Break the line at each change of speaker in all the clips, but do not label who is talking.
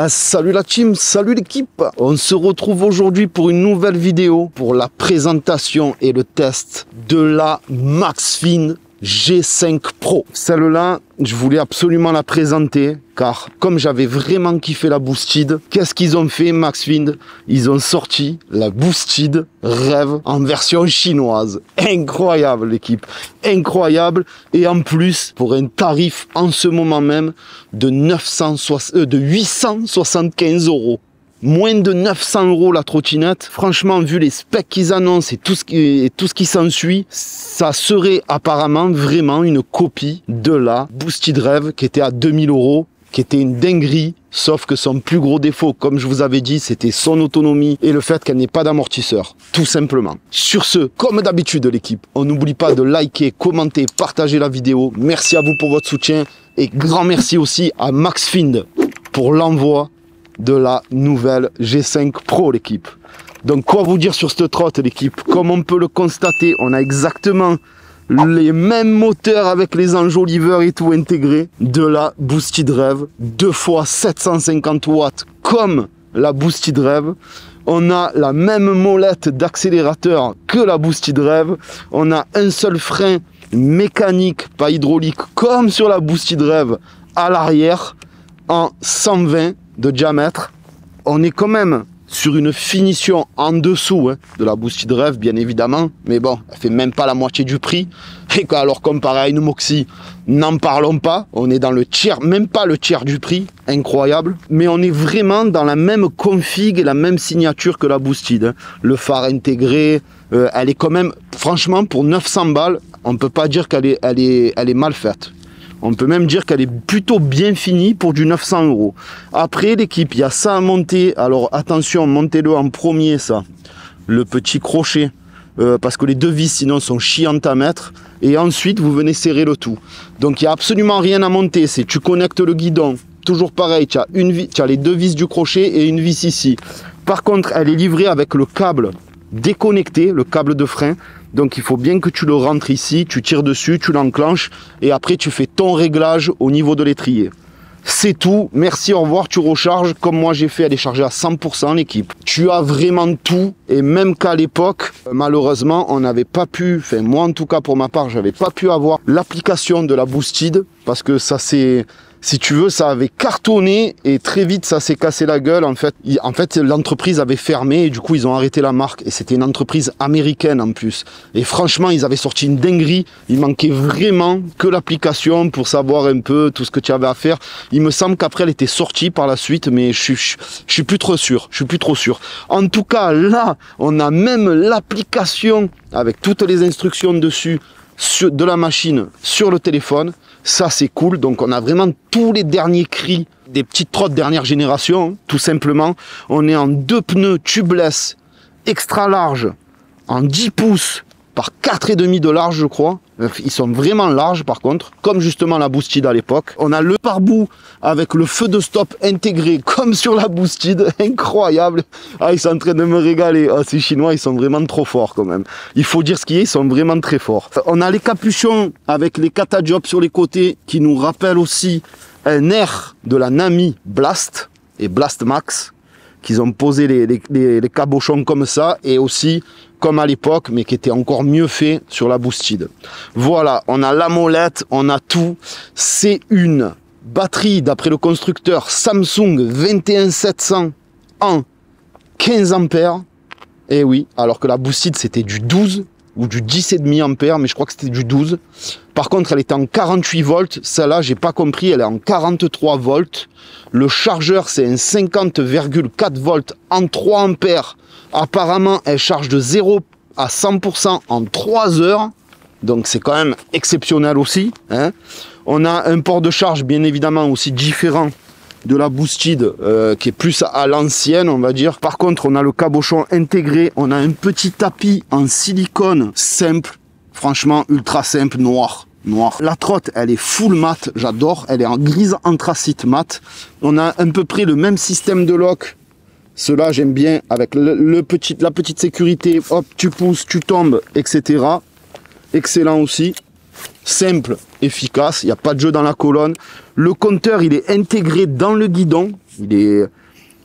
Salut la team, salut l'équipe. On se retrouve aujourd'hui pour une nouvelle vidéo pour la présentation et le test de la Maxfin G5 Pro. Celle-là, je voulais absolument la présenter car comme j'avais vraiment kiffé la Boosted, qu'est-ce qu'ils ont fait Maxfin? Ils ont sorti la Boosted Rêve en version chinoise. Incroyable l'équipe, incroyable. Et en plus, pour un tarif en ce moment même de 875 €. Moins de 900 € la trottinette. Franchement, vu les specs qu'ils annoncent et tout ce qui s'ensuit, ça serait apparemment vraiment une copie de la Boosted Rêve qui était à 2000 €, qui était une dinguerie. Sauf que son plus gros défaut, comme je vous avais dit, c'était son autonomie et le fait qu'elle n'ait pas d'amortisseur, tout simplement. Sur ce, comme d'habitude l'équipe, on n'oublie pas de liker, commenter, partager la vidéo. Merci à vous pour votre soutien et grand merci aussi à Maxfin pour l'envoi de la nouvelle G5 Pro l'équipe. Donc quoi vous dire sur cette trotte l'équipe? Comme on peut le constater, on a exactement les mêmes moteurs avec les enjoliveurs et tout intégré de la Boosted Rêve, 2 fois 750 watts comme la Boosted Rêve. On a la même molette d'accélérateur que la Boosted Rêve. On a un seul frein mécanique, pas hydraulique, comme sur la Boosted Rêve à l'arrière en 120 de diamètre. On est quand même sur une finition en dessous de la Boosted Rêve, bien évidemment, mais bon, elle fait même pas la moitié du prix. Et alors comparé à une Moxie, n'en parlons pas, on est dans le tiers, même pas le tiers du prix, incroyable. Mais on est vraiment dans la même config et la même signature que la Boosted. Le phare intégré, elle est quand même, franchement, pour 900 balles, on peut pas dire qu'elle est mal faite. On peut même dire qu'elle est plutôt bien finie pour du 900 €. Après l'équipe, il y a ça à monter. Alors attention, montez-le en premier ça. Le petit crochet. Parce que les deux vis sinon sont chiantes à mettre. Et ensuite, vous venez serrer le tout. Donc il n'y a absolument rien à monter. C'est tu connectes le guidon. Toujours pareil, tu as les deux vis du crochet et une vis ici. Par contre, elle est livrée avec le câble déconnecté, le câble de frein. Donc il faut bien que tu le rentres ici, tu tires dessus, tu l'enclenches et après tu fais ton réglage au niveau de l'étrier. C'est tout, merci, au revoir, tu recharges comme moi j'ai fait, elle est chargée à 100% l'équipe. Tu as vraiment tout et même qu'à l'époque, malheureusement, on n'avait pas pu, enfin moi en tout cas pour ma part, j'avais pas pu avoir l'application de la Boosted parce que ça c'est... Si tu veux, ça avait cartonné et très vite ça s'est cassé la gueule. En fait, l'entreprise avait fermé et du coup ils ont arrêté la marque. Et c'était une entreprise américaine en plus. Et franchement, ils avaient sorti une dinguerie. Il manquait vraiment que l'application pour savoir un peu tout ce que tu avais à faire. Il me semble qu'après elle était sortie par la suite, mais je suis plus trop sûr. Je suis plus trop sûr. En tout cas, là, on a même l'application avec toutes les instructions dessus de la machine sur le téléphone. Ça c'est cool, donc on a vraiment tous les derniers cris des petites trottes dernière génération, tout simplement. On est en 2 pneus tubeless extra large en 10 pouces par 4,5 de large je crois. Ils sont vraiment larges par contre, comme justement la Boosted à l'époque. On a le pare-boue avec le feu de stop intégré comme sur la Boosted, incroyable. Ah, ils sont en train de me régaler. Ah, ces Chinois, ils sont vraiment trop forts quand même. Il faut dire ce qui est, ils sont vraiment très forts. On a les capuchons avec les Katajop sur les côtés qui nous rappellent aussi un air de la Nami Blast et Blast Max, qu'ils ont posé les cabochons comme ça et aussi comme à l'époque, mais qui était encore mieux fait sur la Boosted. Voilà, on a la molette, on a tout. C'est une batterie, d'après le constructeur, Samsung 21700 en 15 ampères. Et oui, alors que la Boosted, c'était du 12 ou du 10,5 ampères, mais je crois que c'était du 12. Par contre, elle était en 48 volts. Celle-là, j'ai pas compris, elle est en 43 volts. Le chargeur, c'est un 50,4 volts en 3 ampères. Apparemment, elle charge de 0 à 100% en 3 heures. Donc, c'est quand même exceptionnel aussi. Hein. On a un port de charge, bien évidemment, aussi différent de la Boosted, qui est plus à l'ancienne, on va dire. Par contre, on a le cabochon intégré. On a un petit tapis en silicone simple. Franchement, ultra simple, noir. La trotte, elle est full mat, j'adore. Elle est en grise anthracite mat. On a à peu près le même système de lock. Cela j'aime bien avec la petite sécurité. Hop, tu pousses, tu tombes, etc. Excellent aussi. simple, efficace, il n'y a pas de jeu dans la colonne. Le compteur, il est intégré dans le guidon, il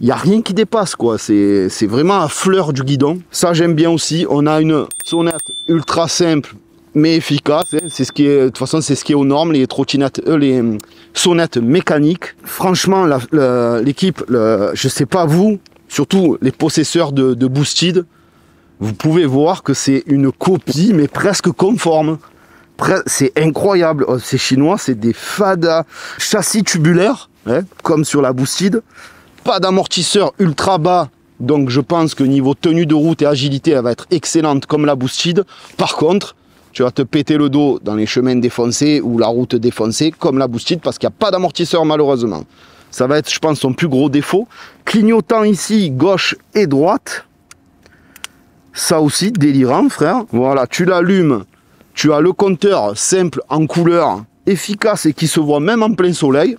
n'y a rien qui dépasse, quoi. C'est vraiment à fleur du guidon. Ça, j'aime bien aussi. On a une sonnette ultra simple, mais efficace. Hein. C'est ce qui est, de toute façon, c'est ce qui est aux normes, les trottinettes, les sonnettes mécaniques. Franchement, l'équipe, je sais pas vous, surtout les possesseurs de Boosted, vous pouvez voir que c'est une copie, mais presque conforme. C'est incroyable. Ces Chinois, c'est des fadas. Châssis tubulaire, hein, comme sur la Boosted. Pas d'amortisseur ultra bas, donc je pense que niveau tenue de route et agilité, elle va être excellente comme la Boosted. Par contre, tu vas te péter le dos dans les chemins défoncés ou la route défoncée comme la Boosted parce qu'il n'y a pas d'amortisseur malheureusement. Ça va être, je pense, son plus gros défaut. Clignotant ici, gauche et droite. Ça aussi, délirant, frère. Voilà, tu l'allumes. Tu as le compteur simple en couleur, efficace et qui se voit même en plein soleil,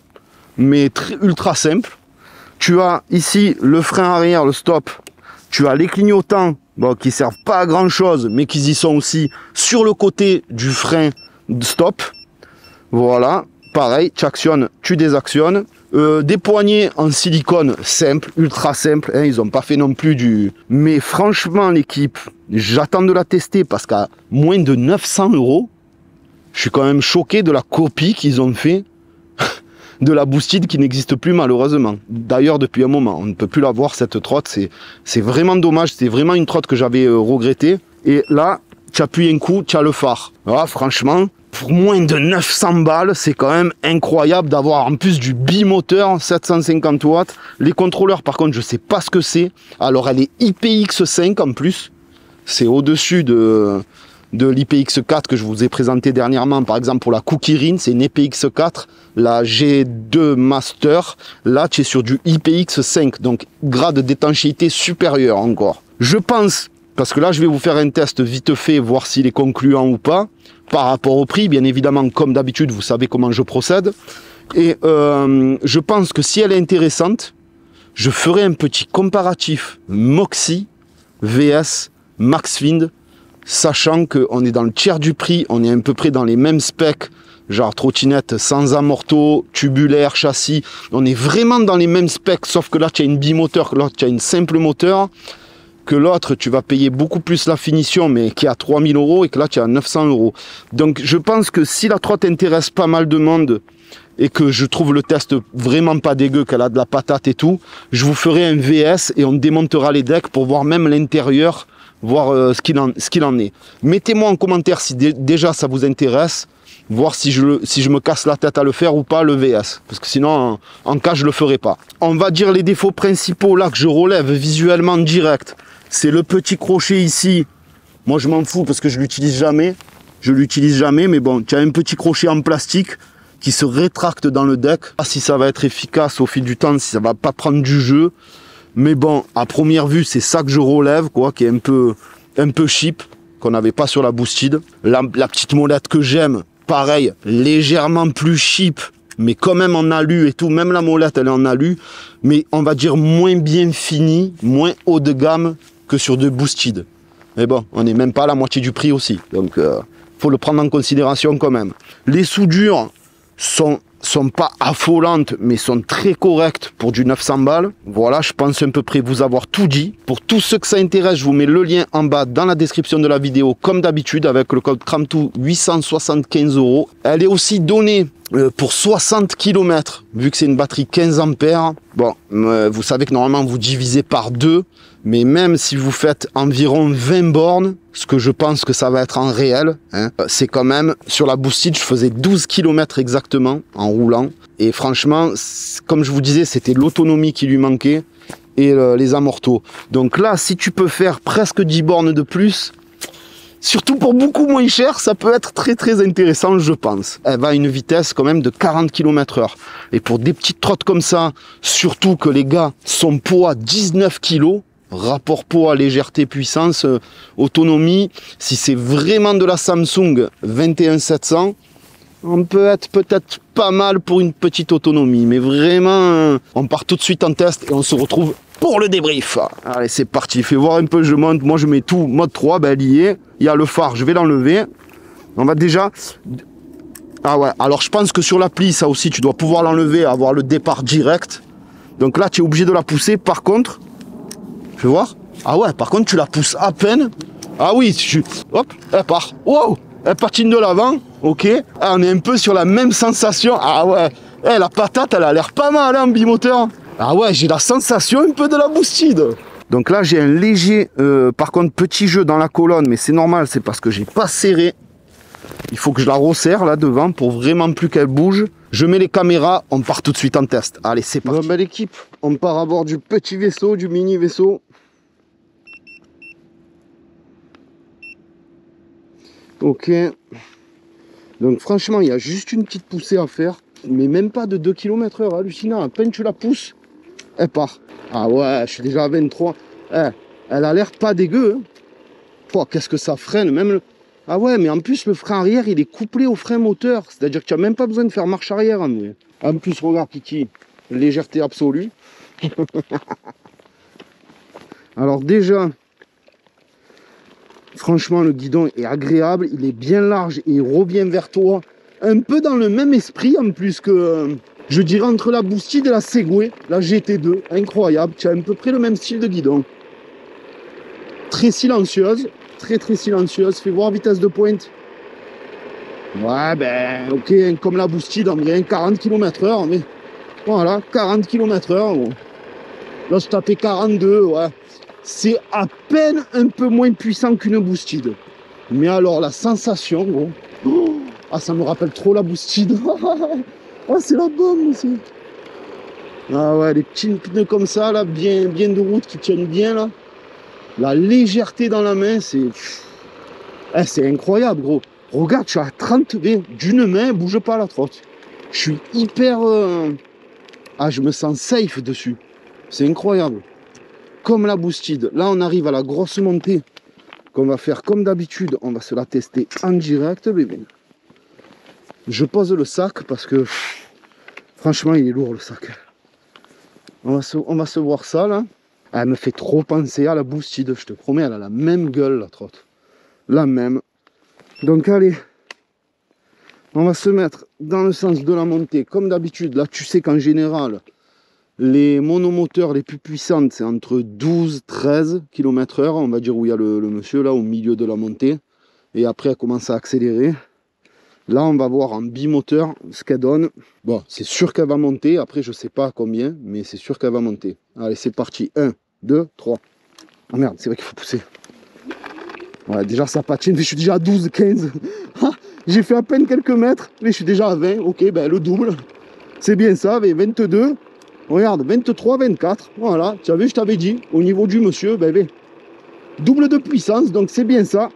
mais ultra simple. Tu as ici le frein arrière, le stop. Tu as les clignotants bon, qui ne servent pas à grand chose, mais qui y sont aussi sur le côté du frein de stop. Voilà, pareil, tu actionnes, tu désactionnes. Des poignées en silicone simple, ultra simple. Hein, ils n'ont pas fait non plus du... Mais franchement, l'équipe, j'attends de la tester parce qu'à moins de 900 €, je suis quand même choqué de la copie qu'ils ont fait de la Boosted qui n'existe plus malheureusement. D'ailleurs, depuis un moment, on ne peut plus la voir cette trotte. C'est vraiment dommage. C'est vraiment une trotte que j'avais regrettée. Et là, tu appuies un coup, tu as le phare. Ah, franchement, pour moins de 900 balles, c'est quand même incroyable d'avoir en plus du bimoteur 750 watts. Les contrôleurs, par contre, je ne sais pas ce que c'est. Alors, elle est IPX5 en plus. C'est au-dessus de l'IPX4 que je vous ai présenté dernièrement, par exemple pour la Cookie, c'est une IPX4, la G2 Master, là tu es sur du IPX5, donc grade d'étanchéité supérieur encore. Je pense, parce que là je vais vous faire un test vite fait, voir s'il est concluant ou pas, par rapport au prix, bien évidemment, comme d'habitude, vous savez comment je procède, et je pense que si elle est intéressante, je ferai un petit comparatif Moxie vs Maxfind, sachant qu'on est dans le tiers du prix, on est à peu près dans les mêmes specs, genre trottinette sans amorto, tubulaire, châssis, on est vraiment dans les mêmes specs, sauf que là tu as une bimoteur, que l'autre tu as une simple moteur, que l'autre tu vas payer beaucoup plus la finition, mais qui est à 3000 € et que là tu es à 900 €. Donc je pense que si la trotte intéresse pas mal de monde, et que je trouve le test vraiment pas dégueu, qu'elle a de la patate et tout, je vous ferai un VS et on démontera les decks pour voir même l'intérieur, voir ce qu'il en est. Mettez-moi en commentaire si déjà ça vous intéresse, voir si je me casse la tête à le faire ou pas, le VS. Parce que sinon, en cas, je le ferai pas. On va dire les défauts principaux là que je relève visuellement direct. C'est le petit crochet ici. Moi, je m'en fous parce que je l'utilise jamais. Je l'utilise jamais, mais bon, tu as un petit crochet en plastique qui se rétracte dans le deck. Ah, si ça va être efficace au fil du temps, si ça va pas prendre du jeu. Mais bon, à première vue, c'est ça que je relève, quoi, qui est un peu cheap, qu'on n'avait pas sur la Boosted. La petite molette que j'aime, pareil, légèrement plus cheap, mais quand même en alu et tout. Même la molette, elle est en alu, mais on va dire moins bien finie, moins haut de gamme que sur de Boosted. Mais bon, on n'est même pas à la moitié du prix aussi, donc faut le prendre en considération quand même. Les soudures sont pas affolantes, mais sont très correctes pour du 900 balles. Voilà, je pense à peu près vous avoir tout dit. Pour tous ceux que ça intéresse, je vous mets le lien en bas dans la description de la vidéo, comme d'habitude, avec le code Cramtou, 875 €. Elle est aussi donnée pour 60 km, vu que c'est une batterie 15 ampères. Bon, vous savez que normalement, vous divisez par 2, mais même si vous faites environ 20 bornes, ce que je pense que ça va être en réel, hein, c'est quand même, sur la Boosted, je faisais 12 km exactement en roulant. Et franchement, comme je vous disais, c'était l'autonomie qui lui manquait et les amortos. Donc là, si tu peux faire presque 10 bornes de plus, surtout pour beaucoup moins cher, ça peut être très très intéressant, je pense. Elle va à une vitesse quand même de 40 km/h. Et pour des petites trottes comme ça, surtout que les gars, son poids 19 kg, rapport poids, légèreté, puissance, autonomie, si c'est vraiment de la Samsung 21700, on peut être peut-être pas mal pour une petite autonomie. Mais vraiment, on part tout de suite en test et on se retrouve pour le débrief. Allez, c'est parti. Fais voir un peu, je monte. Moi, je mets tout. Mode 3, ben, elle y est. Il y a le phare, je vais l'enlever. On va déjà... Ah ouais, alors je pense que sur l'appli, ça aussi, tu dois pouvoir l'enlever, avoir le départ direct. Donc là, tu es obligé de la pousser. Par contre, je vais voir. Ah ouais, par contre, tu la pousses à peine. Ah oui, hop, elle part. Wow, elle patine de l'avant. Ok, ah, on est un peu sur la même sensation. Ah ouais, la patate, elle a l'air pas mal hein, en bimoteur. Ah ouais, j'ai la sensation un peu de la boostide. Donc là, j'ai un léger, par contre, petit jeu dans la colonne. Mais c'est normal, c'est parce que j'ai pas serré. Il faut que je la resserre là devant pour vraiment plus qu'elle bouge. Je mets les caméras, on part tout de suite en test. Allez, c'est parti. Bon, bah, l'équipe, on part à bord du petit vaisseau, du mini vaisseau. Ok. Donc franchement, il y a juste une petite poussée à faire. Mais même pas de 2 km/h, hallucinant. À peine tu la pousses, elle part. Ah ouais, je suis déjà à 23. Elle a l'air pas dégueu. Hein. Oh, qu'est-ce que ça freine, même le... Ah ouais, mais en plus, le frein arrière, il est couplé au frein moteur. C'est-à-dire que tu n'as même pas besoin de faire marche arrière. En plus, regarde, Kiki, légèreté absolue. Alors déjà, franchement, le guidon est agréable. Il est bien large et il revient vers toi. Un peu dans le même esprit, en plus que... je dirais entre la Boostide et la Segway, la GT2. Incroyable. Tu as à peu près le même style de guidon. Très silencieuse. Très silencieuse. Fais voir vitesse de pointe. Ouais, ben, ok, comme la Boostide, en vrai, 40 km/h, mais voilà, 40 km/h. Bon. Là, je tapais 42, ouais. C'est à peine un peu moins puissant qu'une Boostide. Mais alors, la sensation, gros. Oh, ah, ça me rappelle trop la Boostide. Ah, c'est la bombe aussi. Ah ouais, les petits pneus comme ça, là, bien de route, qui tiennent bien, là. La légèreté dans la main, c'est... c'est incroyable, gros. Regarde, je suis à 30 V d'une main, bouge pas la trotte. Je suis hyper... Ah, je me sens safe dessus. C'est incroyable. Comme la Boostide. Là, on arrive à la grosse montée qu'on va faire comme d'habitude. On va se la tester en direct, bébé. Je pose le sac parce que... franchement, il est lourd, le sac. On va se voir ça, là. Elle me fait trop penser à la Boostide. Je te promets, elle a la même gueule, la trotte. La même. Donc allez, on va se mettre dans le sens de la montée, comme d'habitude. Là, tu sais qu'en général, les monomoteurs les plus puissantes, c'est entre 12-13 km/h. On va dire où il y a le monsieur, là, au milieu de la montée. Et après, elle commence à accélérer. Là, on va voir en bimoteur ce qu'elle donne. Bon, c'est sûr qu'elle va monter. Après, je sais pas combien, mais c'est sûr qu'elle va monter. Allez, c'est parti. 1, 2, 3. Ah merde, c'est vrai qu'il faut pousser. Ouais, déjà ça patine, mais je suis déjà à 12, 15. J'ai fait à peine quelques mètres, mais je suis déjà à 20. Ok, ben le double. C'est bien ça, mais 22. Regarde, 23, 24. Voilà, tu as vu, je t'avais dit, au niveau du monsieur, ben, double de puissance, donc c'est bien ça.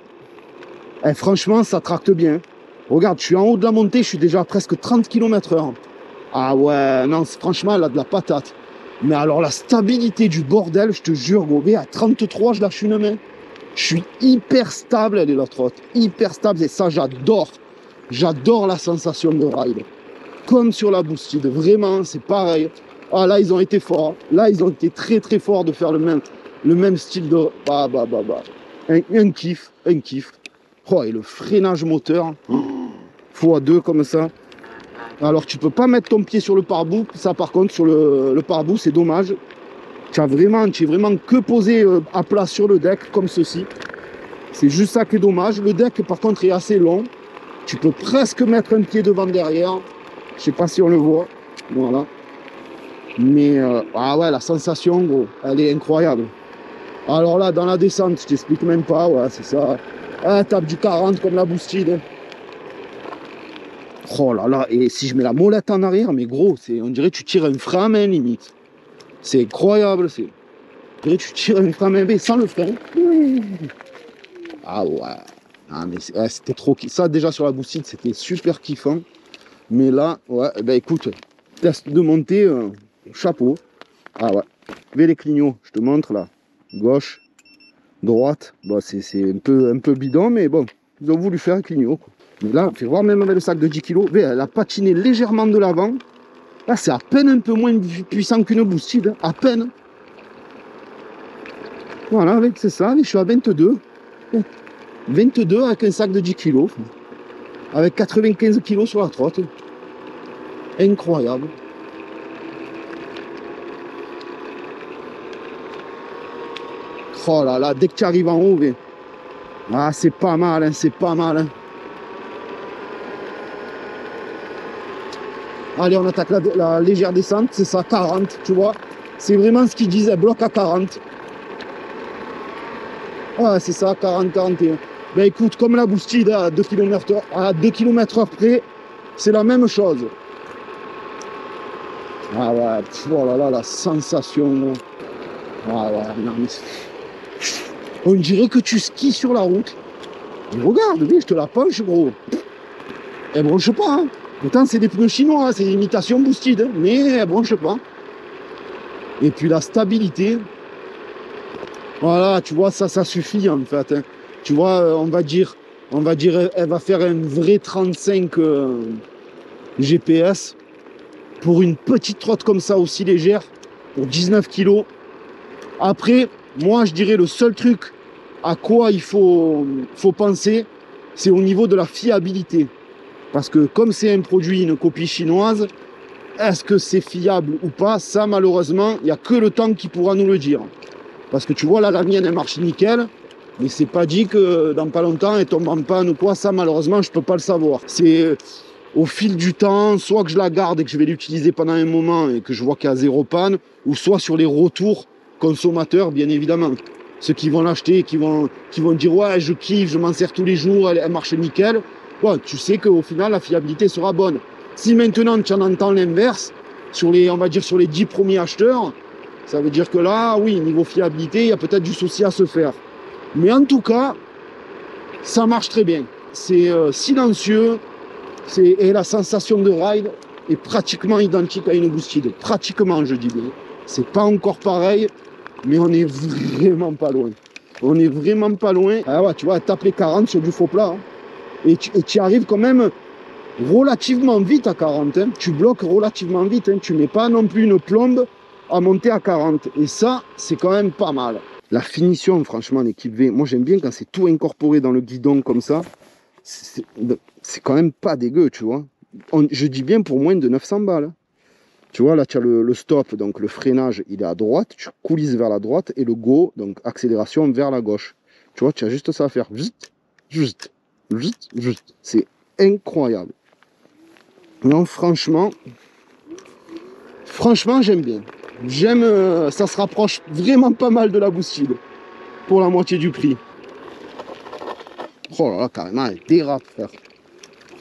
Et franchement, ça tracte bien. Regarde, je suis en haut de la montée, je suis déjà à presque 30 km/h. Ah ouais, non, franchement, elle a de la patate. Mais alors, la stabilité du bordel, je te jure, gros, à 33, je lâche une main. Je suis hyper stable, elle est la trotte. Hyper stable, et ça, j'adore. J'adore la sensation de ride. Comme sur la Boostide, vraiment, c'est pareil. Ah, là, ils ont été forts. Là, ils ont été très forts de faire le même style de... Un kiff, un kiff. Oh, et le freinage moteur, x2 comme ça. Alors, tu peux pas mettre ton pied sur le pare-boue. Ça, par contre, sur le pare-boue, c'est dommage. Tu es vraiment que posé à plat sur le deck, comme ceci. C'est juste ça qui est dommage. Le deck, par contre, est assez long. Tu peux presque mettre un pied devant derrière. Je sais pas si on le voit. Voilà. Mais, ah ouais, la sensation, gros, elle est incroyable. Alors là, dans la descente, je t'explique même pas. Ouais, c'est ça. Ah, tape du 40 comme la Boostide. Oh là là. Et si je mets la molette en arrière, mais gros, on dirait que tu tires un frein à main, limite. C'est incroyable, c'est... Tu tires un frein à main sans le frein. Ah ouais. Ah, mais c'était trop... Ça, déjà, sur la Boostide, c'était super kiffant. Mais là, ouais, ben écoute, test de montée, chapeau. Ah ouais. Les clignots, je te montre, là. Gauche, droite. Bon, c'est un peu bidon, mais bon, ils ont voulu faire un clignot, quoi. Mais là, fais voir, même avec le sac de 10 kg, elle a patiné légèrement de l'avant. Là, c'est à peine un peu moins puissant qu'une Boostide, à peine. Voilà, c'est ça, je suis à 22. 22 avec un sac de 10 kg. avec 95 kg sur la trotte. Incroyable. Oh là là, dès que tu arrives en haut, ah, c'est pas mal, hein, c'est pas mal. Hein. Allez, on attaque la légère descente, c'est ça, 40, tu vois. C'est vraiment ce qu'ils disent, bloc à 40. Ouais, c'est ça, 40, 41. Ben écoute, comme la boostide à 2 km/h, à 2 km/h près, c'est la même chose. Ah ouais, oh là là, la sensation. Ah ouais, non mais... On dirait que tu skis sur la route. Et regarde, oui, je te la penche, gros. Elle bronche pas, hein. Pourtant, c'est des pneus chinois, c'est imitation boostide, hein, mais elle bronche pas. Et puis la stabilité. Voilà, tu vois, ça suffit en fait. Hein. Tu vois, on va dire, elle va faire un vrai 35 GPS pour une petite trotte comme ça aussi légère, pour 19 kg. Après, moi, je dirais le seul truc à quoi il faut penser, c'est au niveau de la fiabilité. Parce que comme c'est un produit, une copie chinoise, est-ce que c'est fiable ou pas? Ça, malheureusement, il n'y a que le temps qui pourra nous le dire. Parce que tu vois, là, la mienne, elle marche nickel. Mais c'est pas dit que dans pas longtemps, elle tombe en panne ou quoi. Ça, malheureusement, je peux pas le savoir. C'est au fil du temps, soit que je la garde et que je vais l'utiliser pendant un moment et que je vois qu'il y a zéro panne, ou soit sur les retours consommateurs, bien évidemment. Ceux qui vont l'acheter, qui vont dire ouais, je kiffe, je m'en sers tous les jours, elle marche nickel. Bon, tu sais qu'au final, la fiabilité sera bonne. Si maintenant tu en entends l'inverse, on va dire sur les 10 premiers acheteurs, ça veut dire que là, oui, niveau fiabilité, il y a peut-être du souci à se faire. Mais en tout cas, ça marche très bien. C'est silencieux, et la sensation de ride est pratiquement identique à une boostide. Pratiquement, je dis bien. C'est pas encore pareil, mais on est vraiment pas loin. On est vraiment pas loin. Ah ouais, tu vois, elle tape les 40 sur du faux plat. Hein. Et tu arrives quand même relativement vite à 40. Hein. Tu bloques relativement vite. Hein. Tu mets pas non plus une plombe à monter à 40. Et ça, c'est quand même pas mal. La finition, franchement, l'équipe V, moi j'aime bien quand c'est tout incorporé dans le guidon comme ça. C'est quand même pas dégueu, tu vois. Je dis bien pour moins de 900 balles. Hein. Tu vois, là, tu as le stop, donc le freinage, il est à droite. Tu coulisses vers la droite. Et le go, donc accélération vers la gauche. Tu vois, tu as juste ça à faire. Juste. C'est incroyable. Non, franchement, j'aime bien. Ça se rapproche vraiment pas mal de la boostide. Pour la moitié du prix. Oh là là, carrément, elle dérape, frère.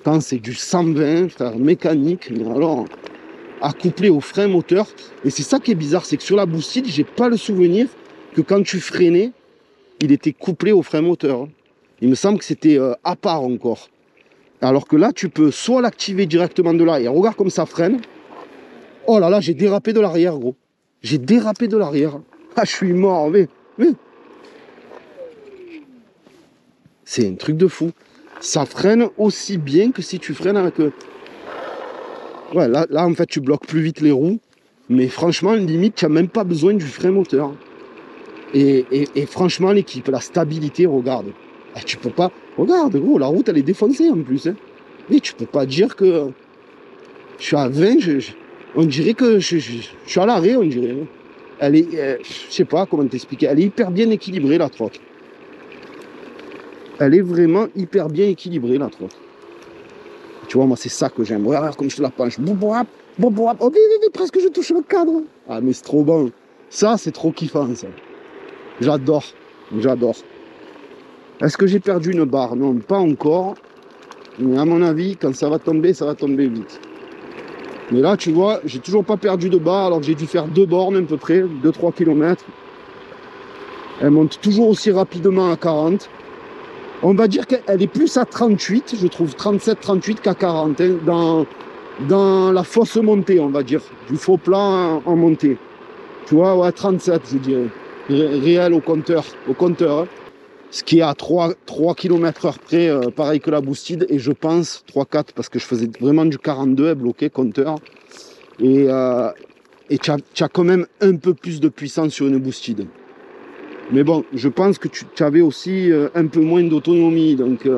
Quand c'est du 120, frère, mécanique, mais alors, accouplé au frein moteur. Et c'est ça qui est bizarre, c'est que sur la boostide, j'ai pas le souvenir que quand tu freinais, il était couplé au frein moteur. Il me semble que c'était à part encore. Alors que là, tu peux soit l'activer directement de là, et regarde comme ça freine. Oh là là, j'ai dérapé de l'arrière, gros. J'ai dérapé de l'arrière. Ah, je suis mort, mais... C'est un truc de fou. Ça freine aussi bien que si tu freines avec... Ouais, là, en fait, tu bloques plus vite les roues. Mais franchement, limite, tu n'as même pas besoin du frein moteur. Et franchement, l'équipe, la stabilité, regarde. Ah, tu peux pas... Regarde, gros, la route, elle est défoncée en plus. Hein. Mais tu peux pas dire que... Je suis à 20, on dirait que je suis à l'arrêt, on dirait. Elle est... je sais pas comment t'expliquer. Elle est hyper bien équilibrée, la trotte. Elle est vraiment hyper bien équilibrée, la trotte. Tu vois, moi, c'est ça que j'aime. Regarde comme je te la penche. Oh, presque je touche le cadre. Ah, mais c'est trop bon. Ça, c'est trop kiffant, ça. J'adore. Est-ce que j'ai perdu une barre? Non, pas encore. Mais à mon avis, quand ça va tomber vite. Mais là, tu vois, j'ai toujours pas perdu de barre, alors que j'ai dû faire 2 bornes à peu près, 2-3 km. Elle monte toujours aussi rapidement à 40. On va dire qu'elle est plus à 38, je trouve 37-38 qu'à 40, hein, dans la fausse montée, on va dire, du faux plat en montée. Tu vois, ouais, 37, je dirais, réel au compteur. Hein. Ce qui est à 3 km/h près, pareil que la boostide, et je pense 3-4, parce que je faisais vraiment du 42, bloqué, compteur. Et tu as quand même un peu plus de puissance sur une boostide. Mais bon, je pense que tu avais aussi un peu moins d'autonomie, donc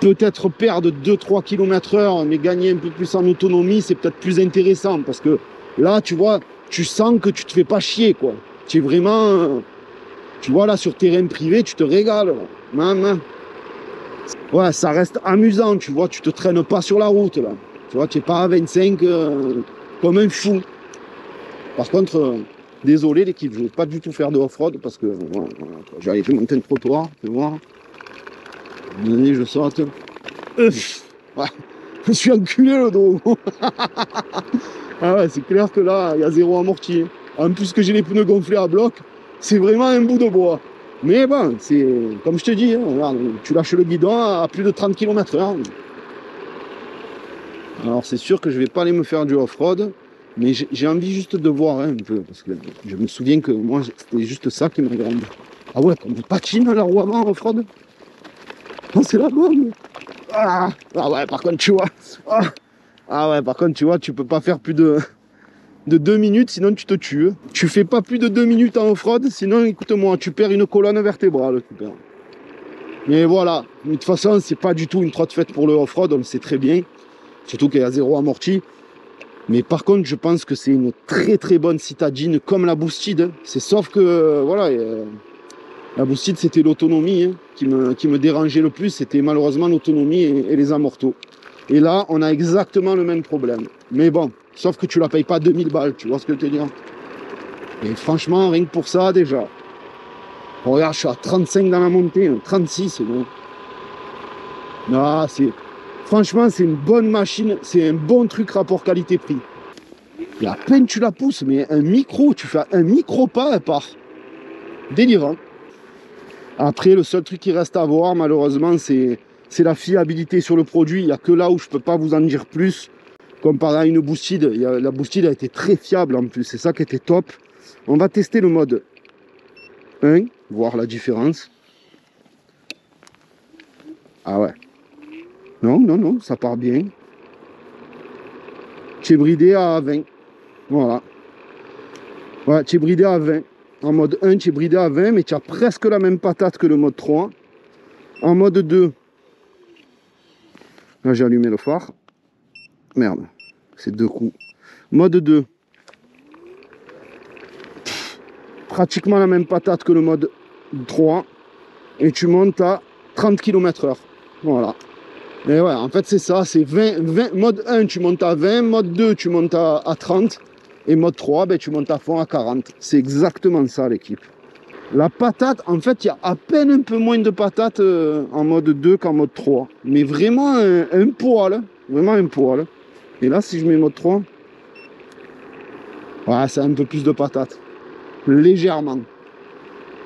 peut-être perdre 2-3 km/h, mais gagner un peu plus en autonomie, c'est peut-être plus intéressant. Parce que là, tu vois, tu sens que tu te fais pas chier, quoi. Tu es vraiment... tu vois, là, sur terrain privé, tu te régales. Maman. Ouais, ça reste amusant, tu vois, tu te traînes pas sur la route, là. Tu vois, tu n'es pas à 25 comme un fou. Par contre, désolé l'équipe, je ne vais pas du tout faire de off-road parce que voilà, j'allais monter un trottoir, tu vois. Allez, je saute. Ouais, je me suis enculé le dos. Ah ouais, c'est clair que là, il y a zéro amorti. En plus que j'ai les pneus gonflés à bloc, c'est vraiment un bout de bois. Mais bon, c'est comme je te dis, hein, regarde, tu lâches le guidon à plus de 30 km/h. Alors c'est sûr que je vais pas aller me faire du off-road, mais j'ai envie juste de voir un peu, parce que je me souviens que moi, c'était juste ça qui m'a grandi. Ah ouais, on patine à la roue avant en off-road. Oh, c'est la bombe. Ah ouais, par contre, tu vois. Ah ouais, par contre, tu vois, tu peux pas faire plus de 2 minutes, sinon tu te tues. Tu fais pas plus de 2 minutes en off-road, sinon, écoute-moi, tu perds une colonne vertébrale. Tu perds. Mais voilà, de toute façon, c'est pas du tout une trotte faite pour le off-road, on le sait très bien. Surtout qu'il y a zéro amorti. Mais par contre, je pense que c'est une très très bonne citadine comme la Boosted. C'est sauf que, voilà, la Boosted, c'était l'autonomie hein, qui me dérangeait le plus. C'était malheureusement l'autonomie et les amortos. Et là, on a exactement le même problème. Mais bon, sauf que tu la payes pas 2000 balles, tu vois ce que je veux te dire. Et franchement, rien que pour ça, déjà. Regarde, je suis à 35 dans la montée, 36, c'est bon. Ah, c'est... Franchement, c'est une bonne machine, c'est un bon truc rapport qualité-prix. Et à peine tu la pousses, mais un micro, tu fais un micro pas, elle part. Délirant. Après, le seul truc qui reste à voir, malheureusement, c'est la fiabilité sur le produit. Il n'y a que là où je ne peux pas vous en dire plus. Comparé à une Boosted, la Boosted a été très fiable en plus, c'est ça qui était top. On va tester le mode 1, voir la différence. Ah ouais. Non, non, non, ça part bien. Tu es bridé à 20. Voilà. Ouais, tu es bridé à 20. En mode 1, tu es bridé à 20, mais tu as presque la même patate que le mode 3. En mode 2, là j'ai allumé le phare. Merde, c'est 2 coups. Mode 2. Pratiquement la même patate que le mode 3. Et tu montes à 30 km/h. Voilà. Et ouais, en fait, c'est ça. C'est 20. Mode 1, tu montes à 20. Mode 2, tu montes à 30. Et mode 3, ben, tu montes à fond à 40. C'est exactement ça, l'équipe. La patate, en fait, il y a à peine un peu moins de patate en mode 2 qu'en mode 3. Mais vraiment un poil. Vraiment un poil. Et là, si je mets mode 3, ouais, c'est un peu plus de patate. Légèrement.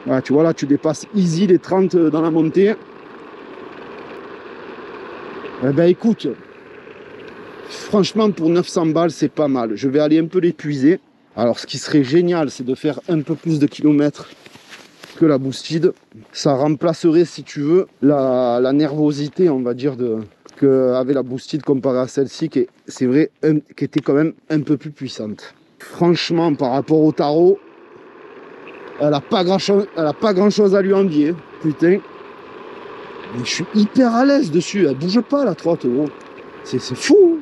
Ouais, tu vois, là, tu dépasses easy les 30 dans la montée. Eh ben écoute, franchement pour 900 balles c'est pas mal. Je vais aller un peu l'épuiser. Alors ce qui serait génial c'est de faire un peu plus de kilomètres que la Boosted. Ça remplacerait si tu veux la nervosité on va dire qu'avait la Boosted comparée à celle-ci qui c'est vrai qui était quand même un peu plus puissante. Franchement par rapport au tarot, elle a pas grand chose à lui envier. Putain. Mais je suis hyper à l'aise dessus, elle bouge pas la trotte, gros. C'est fou.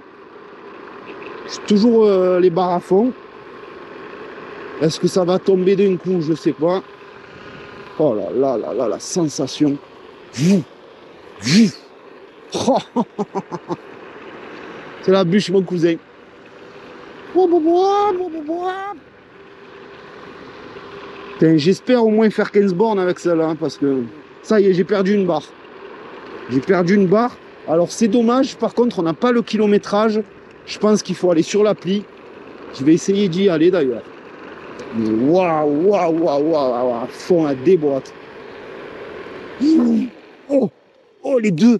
J'ai toujours les barres à fond. Est-ce que ça va tomber d'un coup? Je sais pas. Oh là là là là, la sensation. Oh. C'est la bûche, mon cousin. J'espère au moins faire 15 bornes avec celle-là, hein, parce que ça y est, j'ai perdu une barre. J'ai perdu une barre. Alors c'est dommage, par contre on n'a pas le kilométrage. Je pense qu'il faut aller sur l'appli. Je vais essayer d'y aller d'ailleurs. Waouh, waouh, waouh, waouh, à fond, à déboîte. Oh, oh les deux.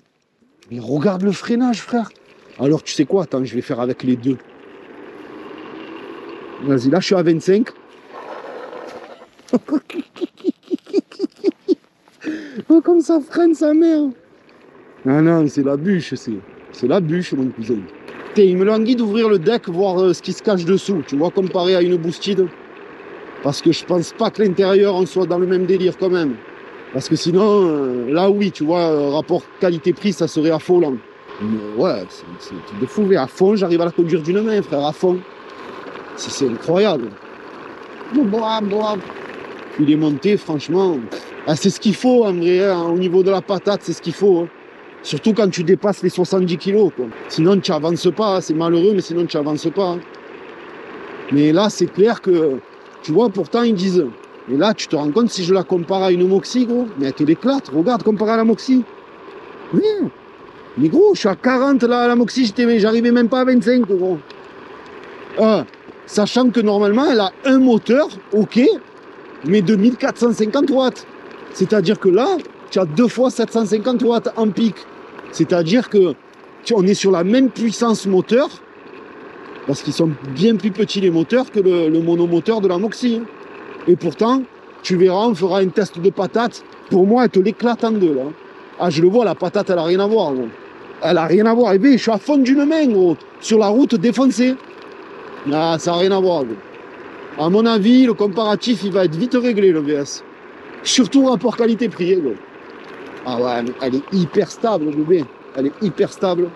Mais regarde le freinage, frère. Alors tu sais quoi, attends, je vais faire avec les deux. Vas-y, là je suis à 25. Oh, comme ça freine sa mère. Ah non, c'est la bûche, c'est la bûche, mon cousin. Il me languit d'ouvrir le deck, voir ce qui se cache dessous, tu vois, comparé à une Boosted. Parce que je pense pas que l'intérieur, on soit dans le même délire quand même. Parce que sinon, là oui, tu vois, rapport qualité-prix, ça serait affolant. Mais ouais, c'est un truc de fou. Mais à fond, j'arrive à la conduire d'une main, frère, à fond. C'est incroyable. Puis les montées, franchement, ah, c'est ce qu'il faut en vrai, hein, au niveau de la patate, c'est ce qu'il faut. Hein. Surtout quand tu dépasses les 70 kilos. Quoi. Sinon, tu n'avances pas. Hein. C'est malheureux, mais sinon, tu n'avances pas. Hein. Mais là, c'est clair que, tu vois, pourtant, ils disent. Mais là, tu te rends compte, si je la compare à une Moxie, gros, mais elle te l'éclate. Regarde, comparé à la Moxie. Oui. Mais gros, je suis à 40 là, à la Moxie, j'arrivais même pas à 25, gros. Sachant que normalement, elle a un moteur, ok, mais de 1450 watts. C'est-à-dire que là, tu as 2 fois 750 watts en pic. C'est-à-dire que on est sur la même puissance moteur, parce qu'ils sont bien plus petits les moteurs que le monomoteur de la Moxie. Et pourtant, tu verras, on fera un test de patate. Pour moi, elle te l'éclate en deux, là. Ah, je le vois, la patate, elle a rien à voir, gros. Elle a rien à voir. Et bien, je suis à fond d'une main, gros. Sur la route défoncée. Ah, ça n'a rien à voir, gros. À mon avis, le comparatif, il va être vite réglé, le VS. Surtout rapport qualité-prix, gros. Ah ouais, mais elle est hyper stable, bébé. Elle est hyper stable.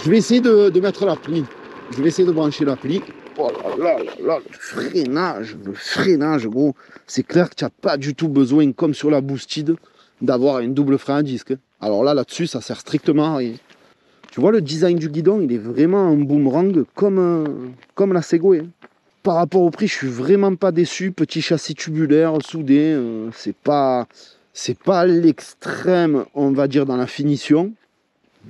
Je vais essayer de mettre l'appli. Je vais essayer de brancher l'appli. Oh là là là là, le freinage, gros. C'est clair que tu n'as pas du tout besoin, comme sur la Boosted, d'avoir un double frein à disque. Alors là-dessus, ça sert strictement à rien. Tu vois, le design du guidon, il est vraiment un boomerang comme la Segway. Par rapport au prix, je suis vraiment pas déçu. Petit châssis tubulaire, soudé, c'est pas l'extrême, on va dire, dans la finition.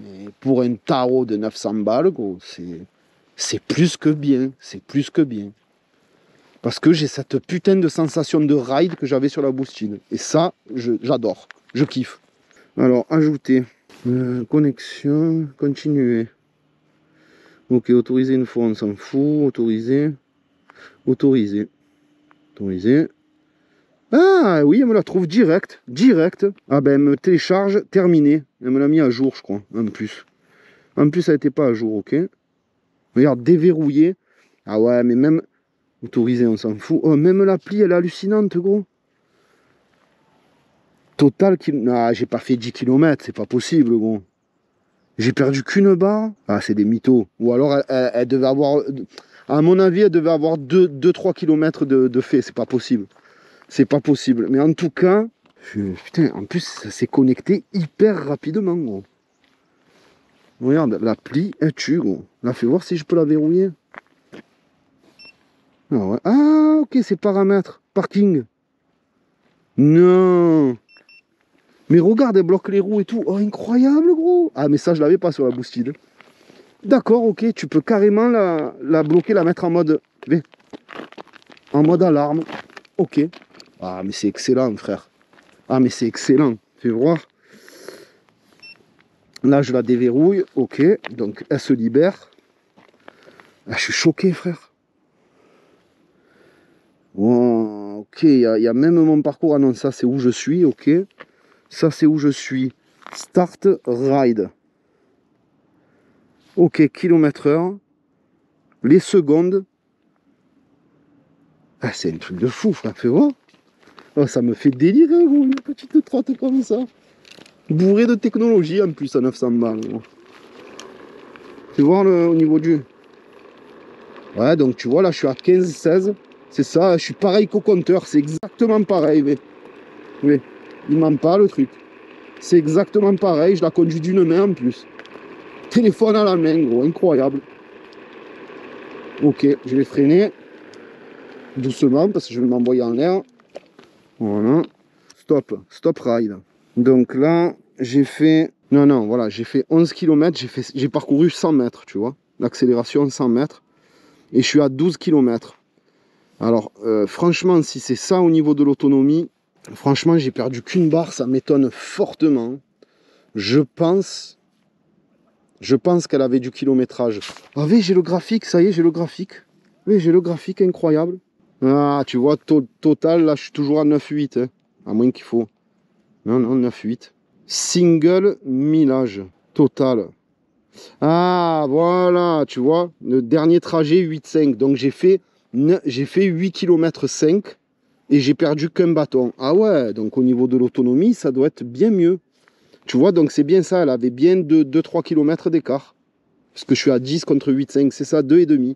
Mais pour un tarot de 900 balles, gros, c'est plus que bien. C'est plus que bien. Parce que j'ai cette putain de sensation de ride que j'avais sur la Boosted. Et ça, j'adore. Je kiffe. Alors, ajouter. Connexion, continuer. Ok, autoriser une fois, on s'en fout. Autoriser. Autoriser. Autoriser. Ah oui, elle me la trouve direct. Direct. Ah ben, elle me télécharge, terminé. Elle me l'a mis à jour, je crois, en plus. En plus, elle n'était pas à jour, ok. Regarde, déverrouiller. Ah ouais, mais même... Autoriser, on s'en fout. Oh, même l'appli, elle est hallucinante, gros. Total, ah, j'ai pas fait 10 km, c'est pas possible, gros. J'ai perdu qu'une barre. Ah, c'est des mythos. Ou alors, elle devait avoir... À mon avis, elle devait avoir 2-3 km de fait. C'est pas possible. C'est pas possible. Mais en tout cas, putain, en plus, ça s'est connecté hyper rapidement, gros. Regarde, l'appli, elle tue, gros. Là, fais voir si je peux la verrouiller. Ah, ouais. Ah, ok, c'est paramètres. Parking. Non. Mais regarde, elle bloque les roues et tout. Oh, incroyable, gros. Ah, mais ça, je l'avais pas sur la Boosted. D'accord, ok, tu peux carrément la bloquer, la mettre en mode... En mode alarme. Ok. Ah, mais c'est excellent, frère. Ah, mais c'est excellent. Fais voir. Là, je la déverrouille. Ok. Donc, elle se libère. Ah, je suis choqué, frère. Oh, ok, il y a même mon parcours. Ah non, ça, c'est où je suis. Ok. Ça, c'est où je suis. Start ride. Ok, kilomètre/heure. Les secondes. Ah, c'est un truc de fou, frère. Fais voir. Oh, ça me fait délirer, gros, une petite trotte comme ça. Bourré de technologie, en plus, à 900 balles. Gros. Fais voir au niveau du... Ouais, donc tu vois, là, je suis à 15-16. C'est ça, je suis pareil qu'au compteur. C'est exactement pareil, mais... Oui, il ment pas, le truc. C'est exactement pareil. Je la conduis d'une main, en plus. Téléphone à la main, gros. Incroyable. Ok, je vais freiner. Doucement, parce que je vais m'envoyer en l'air. Voilà. Stop. Stop ride. Donc là, j'ai fait... Non, voilà. J'ai fait 11 km. J'ai parcouru 100 mètres, tu vois. L'accélération, 100 mètres. Et je suis à 12 km. Alors, franchement, si c'est ça au niveau de l'autonomie, franchement, j'ai perdu qu'une barre. Ça m'étonne fortement. Je pense qu'elle avait du kilométrage. Ah oui, j'ai le graphique. Ça y est, j'ai le graphique. Oui, j'ai le graphique incroyable. Ah, tu vois, total, là, je suis toujours à 9,8. Hein, à moins qu'il faut. Non, 9,8. Single millage. Total. Ah, voilà, tu vois. Le dernier trajet, 8,5. Donc, j'ai fait 8 km 5. et j'ai perdu qu'un bâton. Ah ouais, donc au niveau de l'autonomie, ça doit être bien mieux. Tu vois, donc c'est bien ça, elle avait bien 2-3 km d'écart. Parce que je suis à 10 contre 8,5, c'est ça, 2,5.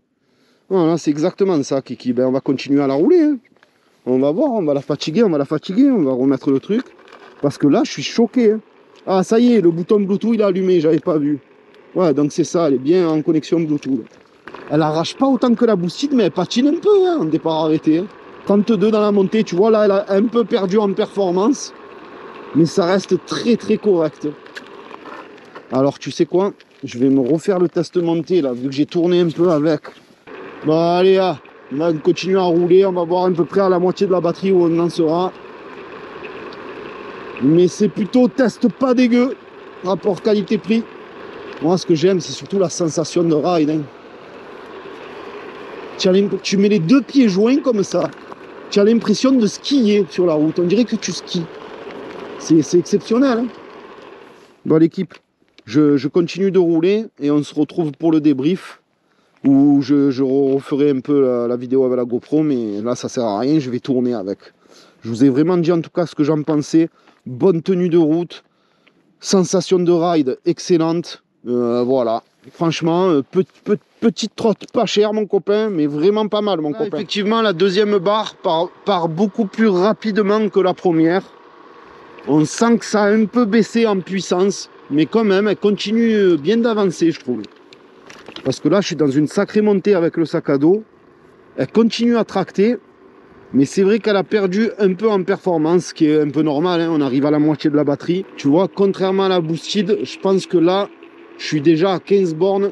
Voilà, c'est exactement ça, Kiki. Ben, on va continuer à la rouler. Hein. On va voir, on va la fatiguer, on va remettre le truc. Parce que là, je suis choqué. Hein. Ah, ça y est, le bouton Bluetooth, il est allumé, j'avais pas vu. Ouais, donc c'est ça, elle est bien en connexion Bluetooth. Elle arrache pas autant que la Boosted, mais elle patine un peu, hein, en départ arrêté. Hein. 32 dans la montée, tu vois, là, elle a un peu perdu en performance. Mais ça reste très très correct. Alors, tu sais quoi? Je vais me refaire le test montée, là, vu que j'ai tourné un peu avec. Bon, allez, là, on va continuer à rouler, on va voir à peu près à la moitié de la batterie où on en sera. Mais c'est plutôt test pas dégueu, rapport qualité-prix. Moi, ce que j'aime, c'est surtout la sensation de ride. Hein. Tu mets les deux pieds joints comme ça. Tu as l'impression de skier sur la route. On dirait que tu skis. C'est exceptionnel. Hein. Bon, l'équipe, je continue de rouler et on se retrouve pour le débrief où je referai un peu la vidéo avec la GoPro, mais là, ça sert à rien. Je vais tourner avec. Je vous ai vraiment dit en tout cas ce que j'en pensais. Bonne tenue de route, sensation de ride excellente. Voilà, franchement, petite trotte pas chère mon copain, mais vraiment pas mal mon copain. Effectivement, la deuxième barre part beaucoup plus rapidement que la première. On sent que ça a un peu baissé en puissance, mais quand même, elle continue bien d'avancer, je trouve. Parce que là, je suis dans une sacrée montée avec le sac à dos. Elle continue à tracter. Mais c'est vrai qu'elle a perdu un peu en performance, ce qui est un peu normal, hein. On arrive à la moitié de la batterie. Tu vois, contrairement à la Boosted, je pense que là, je suis déjà à 15 bornes.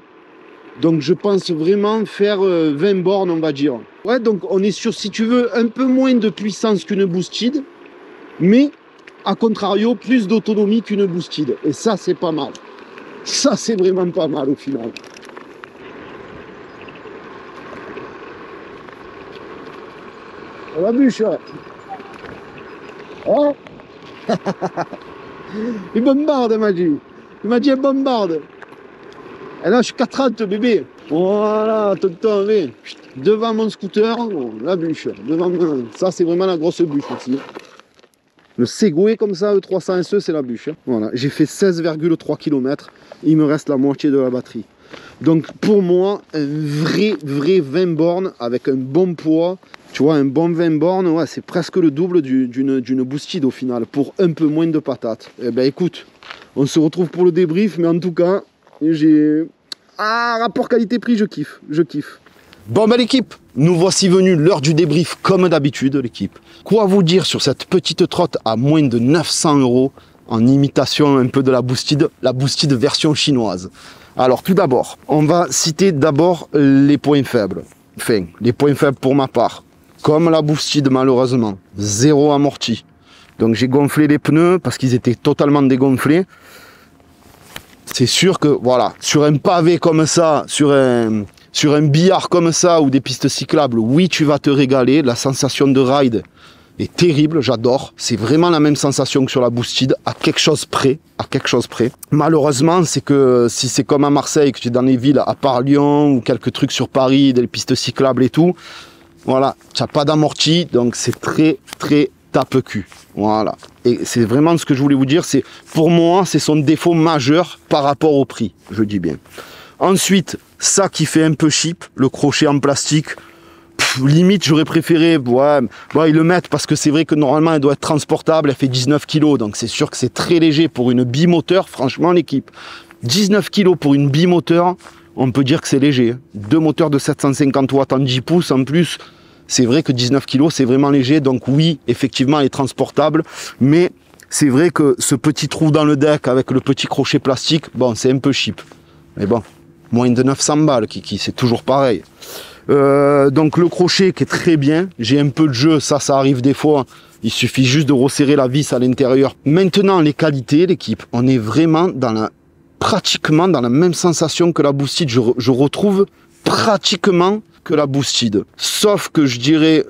Donc je pense vraiment faire 20 bornes, on va dire. Ouais, donc on est sur, si tu veux, un peu moins de puissance qu'une Boosted, mais à contrario, plus d'autonomie qu'une Boosted. Et ça, c'est pas mal. Ça, c'est vraiment pas mal au final. La bûche, ouais. Oh. Il bombarde, il m'a dit. Il m'a dit, elle bombarde. Et là, je suis 4,30, bébé. Voilà, tonton, viens. Devant mon scooter, oh, la bûche. Devant moi. Ça, c'est vraiment la grosse bûche aussi. Le Segway comme ça, E300 SE, c'est la bûche. Hein. Voilà, j'ai fait 16,3 km. Il me reste la moitié de la batterie. Donc, pour moi, un vrai 20 bornes avec un bon poids. Tu vois, un bon 20 bornes, ouais, c'est presque le double d'une Boosted au final, pour un peu moins de patates. Eh ben écoute, on se retrouve pour le débrief, mais en tout cas, j'ai... Ah, rapport qualité-prix, je kiffe. Bon ben l'équipe, nous voici venus l'heure du débrief, comme d'habitude l'équipe. Quoi vous dire sur cette petite trotte à moins de 900 € en imitation un peu de la Boosted version chinoise. Alors tout d'abord, on va citer d'abord les points faibles. Enfin, les points faibles pour ma part. Comme la Boosted malheureusement, zéro amorti. Donc j'ai gonflé les pneus parce qu'ils étaient totalement dégonflés. C'est sûr que voilà, sur un pavé comme ça, sur un billard comme ça ou des pistes cyclables, oui tu vas te régaler. La sensation de ride est terrible, j'adore. C'est vraiment la même sensation que sur la Boosted, à quelque chose près. Malheureusement, c'est que si c'est comme à Marseille, que tu es dans les villes, à part Lyon ou quelques trucs sur Paris, des pistes cyclables et tout, voilà, tu n'as pas d'amorti, donc c'est très tape-cul. Voilà. Et c'est vraiment ce que je voulais vous dire, c'est pour moi, c'est son défaut majeur par rapport au prix, je dis bien. Ensuite, ça qui fait un peu cheap, le crochet en plastique, limite j'aurais préféré, ils le mettent parce que c'est vrai que normalement elle doit être transportable, elle fait 19 kg, donc c'est sûr que c'est très léger pour une bimoteur, franchement l'équipe. 19 kg pour une bimoteur, on peut dire que c'est léger. Deux moteurs de 750 watts en 10 pouces en plus, c'est vrai que 19 kg c'est vraiment léger, donc oui, effectivement elle est transportable, mais c'est vrai que ce petit trou dans le deck avec le petit crochet plastique, bon c'est un peu cheap. Mais bon, moins de 900 balles, Kiki, c'est toujours pareil. Donc le crochet qui est très bien, j'ai un peu de jeu, ça arrive des fois, il suffit juste de resserrer la vis à l'intérieur. Maintenant les qualités, l'équipe, on est vraiment pratiquement dans la même sensation que la Boosted, je retrouve pratiquement que la Boosted, sauf que je dirais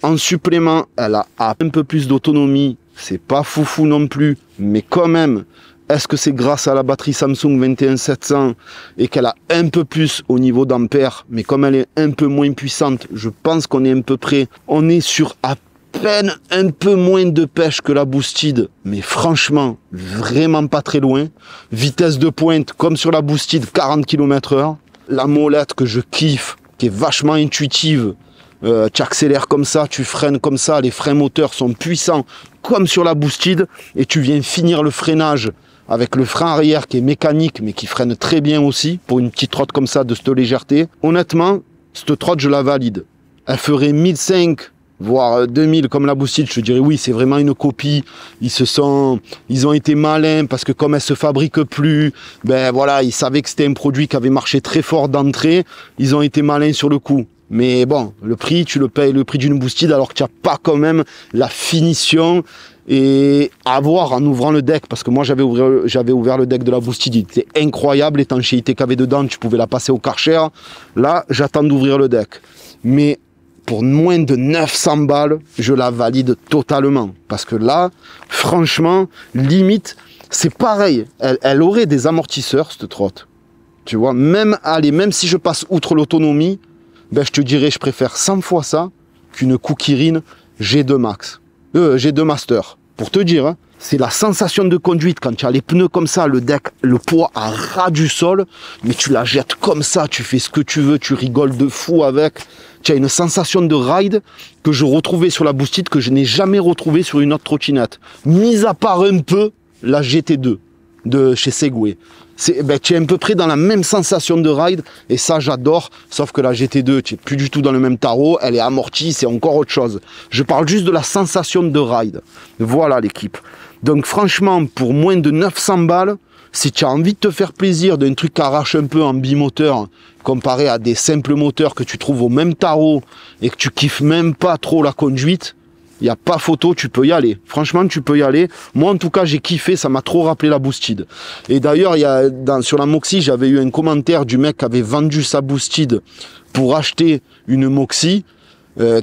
en supplément elle a un peu plus d'autonomie, c'est pas foufou non plus, mais quand même. Est-ce que c'est grâce à la batterie Samsung 21700 et qu'elle a un peu plus au niveau d'ampères, mais comme elle est un peu moins puissante, je pense qu'on est à peu près, on est sur à peine un peu moins de pêche que la Boosted, mais franchement, vraiment pas très loin. Vitesse de pointe, comme sur la Boosted, 40 km/h. La molette que je kiffe, qui est vachement intuitive. Tu accélères comme ça, tu freines comme ça, les freins moteurs sont puissants, comme sur la Boosted. Et tu viens finir le freinage avec le frein arrière qui est mécanique, mais qui freine très bien aussi, pour une petite trotte comme ça, de cette légèreté. Honnêtement, cette trotte, je la valide. Elle ferait 1500, voire 2000 comme la Boosted. Je te dirais oui, c'est vraiment une copie. Ils ont été malins parce que comme elle se fabrique plus, ben voilà, ils savaient que c'était un produit qui avait marché très fort d'entrée. Ils ont été malins sur le coup. Mais bon, le prix, tu le payes le prix d'une Boosted alors que tu n'as pas quand même la finition. Et à voir en ouvrant le deck, parce que moi j'avais ouvert le deck de la Boosted, c'était incroyable, l'étanchéité qu'il y avait dedans, tu pouvais la passer au Karcher. Là, j'attends d'ouvrir le deck. Mais pour moins de 900 balles, je la valide totalement. Parce que là, franchement, limite, c'est pareil. Elle aurait des amortisseurs, cette trotte. Tu vois, même si je passe outre l'autonomie, ben, je te dirais, je préfère 100 fois ça qu'une Kukirin G2 Max. G2 Master. Pour te dire, hein, c'est la sensation de conduite quand tu as les pneus comme ça, le deck, le poids à ras du sol, mais tu la jettes comme ça, tu fais ce que tu veux, tu rigoles de fou avec. Tu as une sensation de ride que je retrouvais sur la Boosted, que je n'ai jamais retrouvée sur une autre trottinette. Mis à part un peu la GT2 de chez Segway. Ben, tu es à peu près dans la même sensation de ride, et ça j'adore, sauf que la GT2, tu n'es plus du tout dans le même tarot, elle est amortie, c'est encore autre chose. Je parle juste de la sensation de ride. Voilà l'équipe. Donc franchement, pour moins de 900 balles, si tu as envie de te faire plaisir d'un truc qui arrache un peu en bimoteur, comparé à des simples moteurs que tu trouves au même tarot, et que tu kiffes même pas trop la conduite, il n'y a pas photo, tu peux y aller. Franchement, tu peux y aller. Moi, en tout cas, j'ai kiffé. Ça m'a trop rappelé la Boosted. Et d'ailleurs, sur la Moxie, j'avais eu un commentaire du mec qui avait vendu sa Boosted pour acheter une Moxie,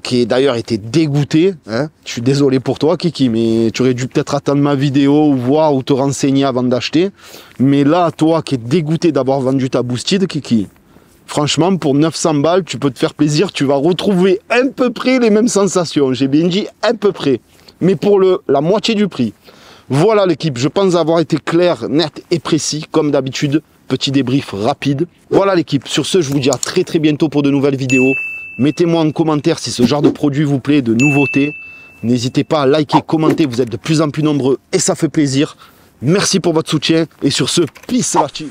qui d'ailleurs était dégoûté. Hein. Je suis désolé pour toi, Kiki, mais tu aurais dû peut-être attendre ma vidéo ou voir ou te renseigner avant d'acheter. Mais là, toi qui es dégoûté d'avoir vendu ta Boosted, Kiki, franchement, pour 900 balles, tu peux te faire plaisir. Tu vas retrouver à peu près les mêmes sensations. J'ai bien dit à peu près. Mais pour la moitié du prix. Voilà l'équipe. Je pense avoir été clair, net et précis. Comme d'habitude, petit débrief rapide. Voilà l'équipe. Sur ce, je vous dis à très très bientôt pour de nouvelles vidéos. Mettez-moi en commentaire si ce genre de produit vous plaît, de nouveautés. N'hésitez pas à liker, commenter. Vous êtes de plus en plus nombreux et ça fait plaisir. Merci pour votre soutien. Et sur ce, peace la team.